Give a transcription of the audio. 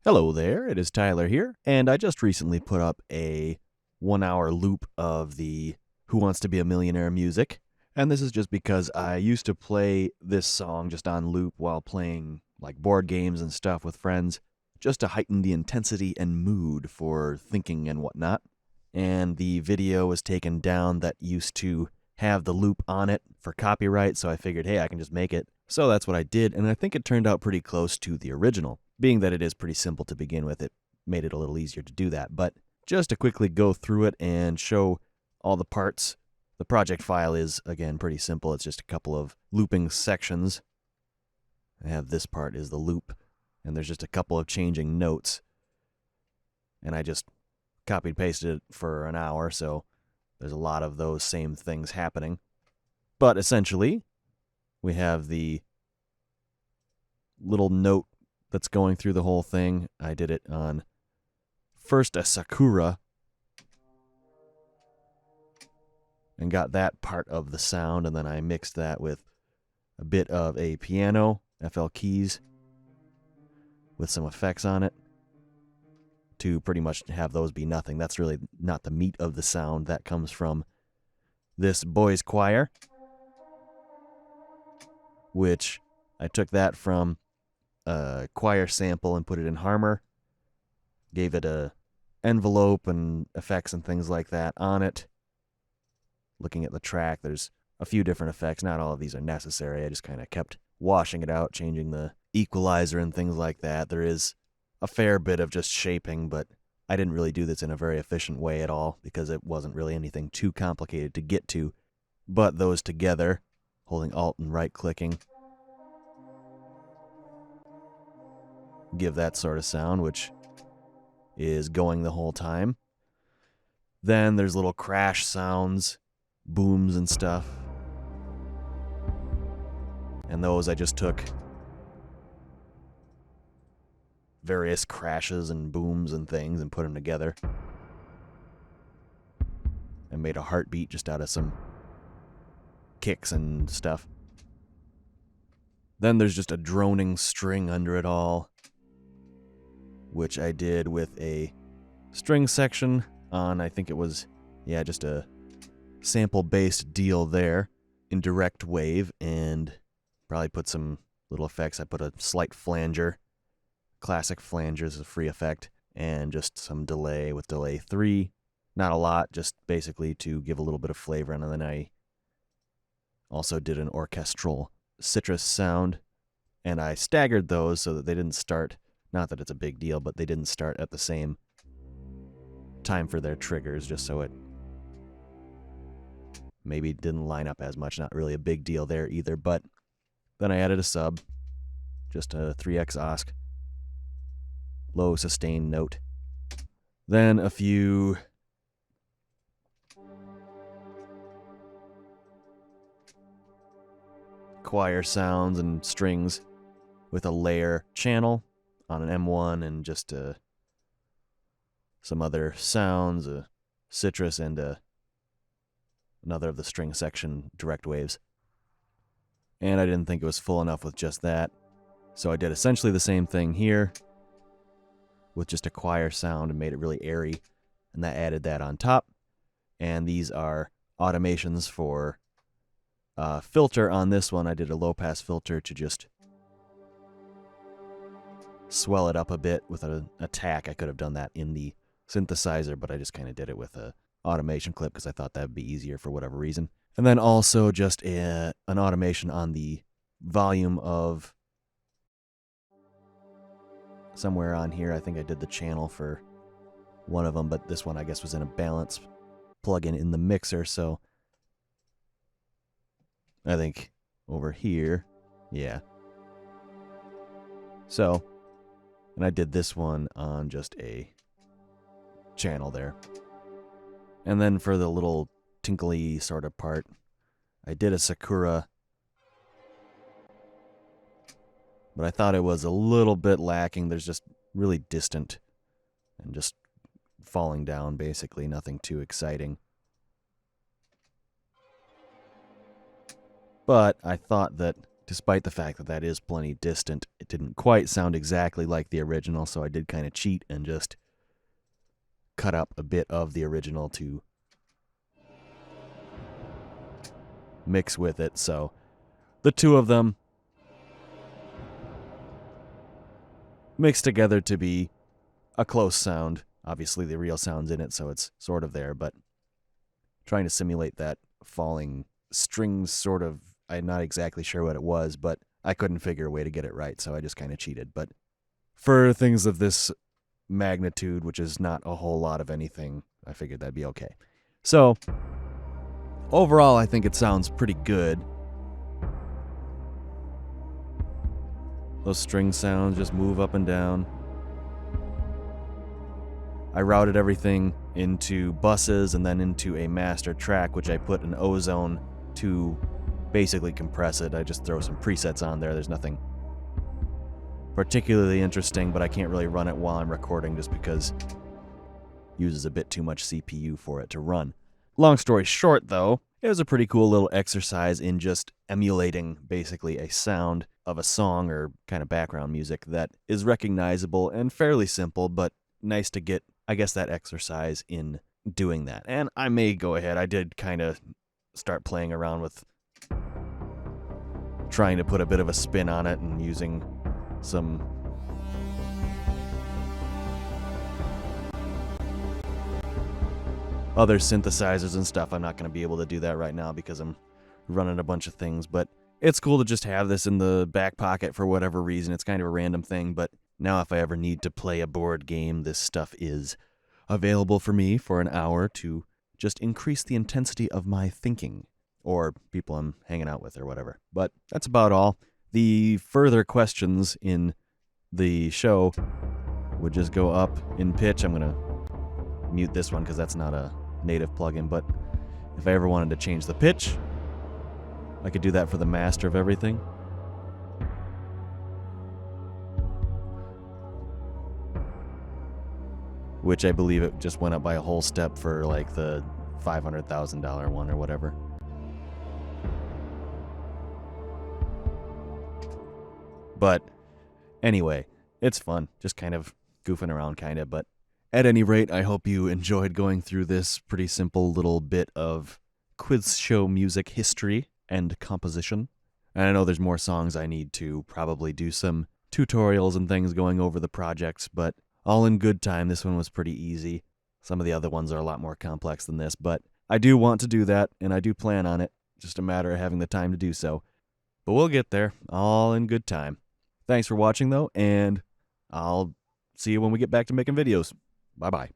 Hello there, it is Tyler here, and I just recently put up a 1 hour loop of the Who Wants to Be a Millionaire music. And this is just because I used to play this song just on loop while playing like board games and stuff with friends, just to heighten the intensity and mood for thinking and whatnot. And the video was taken down that used to have the loop on it for copyright, so I figured, hey, I can just make it. So that's what I did, and I think it turned out pretty close to the original. Being that it is pretty simple to begin with, it made it a little easier to do that. But just to quickly go through it and show all the parts, the project file is, again, pretty simple. It's just a couple of looping sections. I have this part is the loop, and there's just a couple of changing notes. And I just copied pasted it for an hour, so there's a lot of those same things happening. But essentially, we have the little note that's going through the whole thing. I did it on first a sakura and got that part of the sound, and then I mixed that with a bit of a piano, FL keys, with some effects on it to pretty much have those be nothing. That's really not the meat of the sound. That comes from this boys' choir, which I took that from a choir sample and put it in Harmor, gave it a envelope and effects and things like that on it. Looking at the track, there's a few different effects. Not all of these are necessary. I just kind of kept washing it out, changing the equalizer and things like that. There is a fair bit of just shaping, but I didn't really do this in a very efficient way at all because it wasn't really anything too complicated to get to. But those together, holding Alt and right clicking, give that sort of sound, which is going the whole time. Then there's little crash sounds, booms and stuff. And those I just took various crashes and booms and things and put them together. And made a heartbeat just out of some kicks and stuff. Then there's just a droning string under it all, which I did with a string section on, I think it was, just a sample-based deal there in direct wave, and probably put some little effects. I put a slight flanger, classic flanger is a free effect, and just some delay with delay 3. Not a lot, just basically to give a little bit of flavor, and then I also did an orchestral citrus sound, and I staggered those so that they didn't start, not that it's a big deal, but they didn't start at the same time for their triggers, just so it maybe didn't line up as much. Not really a big deal there either, but then I added a sub, just a 3x osc, low sustained note. Then a few choir sounds and strings with a layer channel on an M1, and just some other sounds, a citrus, and another of the string section direct waves. And I didn't think it was full enough with just that, so I did essentially the same thing here with just a choir sound and made it really airy, and that added that on top. And these are automations for filter on this one. I did a low pass filter to just swell it up a bit with an attack. I could have done that in the synthesizer, but I just kind of did it with a automation clip because I thought that would be easier for whatever reason. And then also just an automation on the volume of somewhere on here. I think I did the channel for one of them, but this one I guess was in a balance plugin in the mixer, so I think over here, yeah. So, and I did this one on just a channel there. And then for the little tinkly sort of part, I did a Sakura, but I thought it was a little bit lacking. There's just really distant and just falling down, basically. Nothing too exciting. But I thought that despite the fact that that is plenty distant, it didn't quite sound exactly like the original, so I did kind of cheat and just cut up a bit of the original to mix with it. So the two of them mixed together to be a close sound. Obviously the real sound's in it, so it's sort of there, but trying to simulate that falling strings sort of, I'm not exactly sure what it was, but I couldn't figure a way to get it right, so I just kind of cheated. But for things of this magnitude, which is not a whole lot of anything, I figured that'd be okay. So overall, I think it sounds pretty good. Those string sounds just move up and down. I routed everything into buses and then into a master track, which I put an ozone to basically compress it. I just throw some presets on there. There's nothing particularly interesting, but I can't really run it while I'm recording just because it uses a bit too much CPU for it to run. Long story short, though, it was a pretty cool little exercise in just emulating basically a sound of a song or kind of background music that is recognizable and fairly simple, but nice to get, I guess, that exercise in doing that. And I may go ahead, I did kind of start playing around with trying to put a bit of a spin on it and using some other synthesizers and stuff. I'm not going to be able to do that right now because I'm running a bunch of things, but it's cool to just have this in the back pocket for whatever reason. It's kind of a random thing, but now if I ever need to play a board game, this stuff is available for me for an hour to just increase the intensity of my thinking, or people I'm hanging out with or whatever. But that's about all. The further questions in the show would just go up in pitch. I'm going to mute this one because that's not a native plugin, but if I ever wanted to change the pitch, I could do that for the master of everything. Which I believe it just went up by a whole step for like the $500,000 one or whatever. But anyway, it's fun. Just kind of goofing around kind of. But at any rate, I hope you enjoyed going through this pretty simple little bit of quiz show music history and composition. And I know there's more songs I need to probably do some tutorials and things going over the projects, but all in good time. This one was pretty easy. Some of the other ones are a lot more complex than this, but I do want to do that, and I do plan on it. Just a matter of having the time to do so. But we'll get there, all in good time. Thanks for watching, though, and I'll see you when we get back to making videos. Bye-bye.